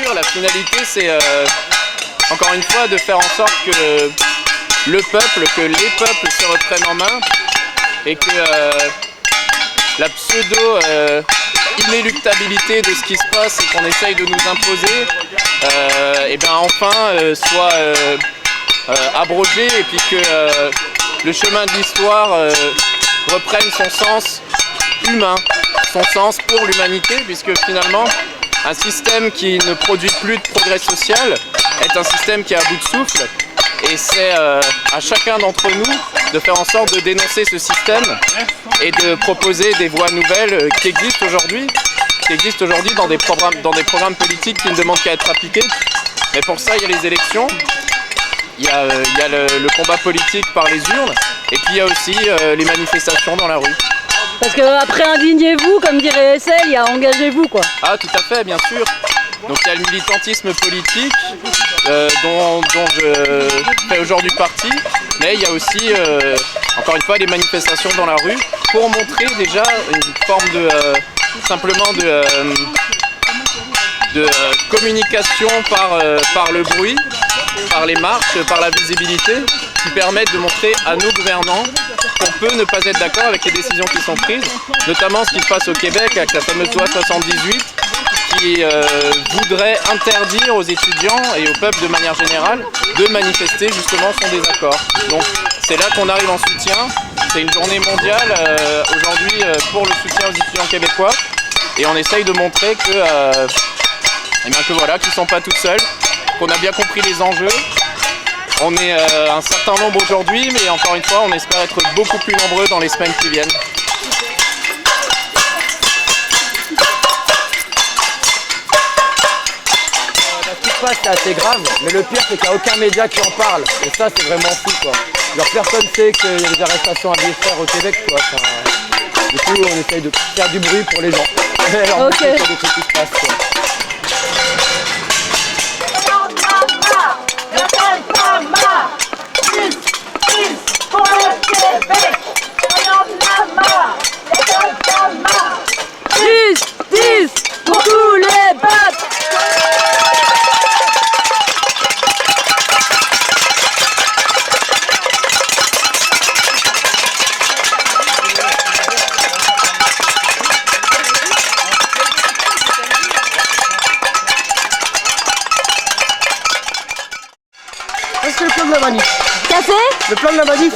sûr, la finalité c'est encore une fois de faire en sorte que le peuple, que les peuples se reprennent en main et que la pseudo inéluctabilité de ce qui se passe et qu'on essaye de nous imposer et bien enfin soit abrogée, et puis que le chemin de l'histoire reprenne son sens humain, son sens pour l'humanité, puisque finalement un système qui ne produit plus de progrès social est un système qui est à bout de souffle, et c'est à chacun d'entre nous de faire en sorte de dénoncer ce système et de proposer des voies nouvelles qui existent aujourd'hui dans des programmes politiques qui ne demandent qu'à être appliqués. Mais pour ça, il y a les élections, il y a le combat politique par les urnes, et puis il y a aussi les manifestations dans la rue. Parce qu'après indignez-vous, comme dirait SL, il y a engagez-vous quoi. Ah tout à fait, bien sûr. Donc il y a le militantisme politique dont je fais aujourd'hui partie, mais il y a aussi, encore une fois, les manifestations dans la rue pour montrer déjà une forme de simplement de communication par le bruit, par les marches, par la visibilité, qui permettent de montrer à nos gouvernants qu'on peut ne pas être d'accord avec les décisions qui sont prises, notamment ce qui se passe au Québec avec la fameuse loi 78 qui voudrait interdire aux étudiants et au peuple de manière générale de manifester justement son désaccord. Donc c'est là qu'on arrive en soutien. C'est une journée mondiale aujourd'hui pour le soutien aux étudiants québécois, et on essaye de montrer que voilà, qu'ils ne sont pas tout seuls, qu'on a bien compris les enjeux. On est un certain nombre aujourd'hui, mais encore une fois, on espère être beaucoup plus nombreux dans les semaines qui viennent. Ce qui se passe, c'est assez grave, mais le pire, c'est qu'il n'y a aucun média qui en parle. Et ça, c'est vraiment fou, quoi. Genre, personne sait qu'il y a des arrestations à bien faire au Québec, quoi. Enfin, du coup, on essaye de faire du bruit pour les gens. Alors, ok. Il y a des trucs qui se passent, quoi. Justice pour tous les peuples. C'est le plan de la manif. Café. Le plan de la manif.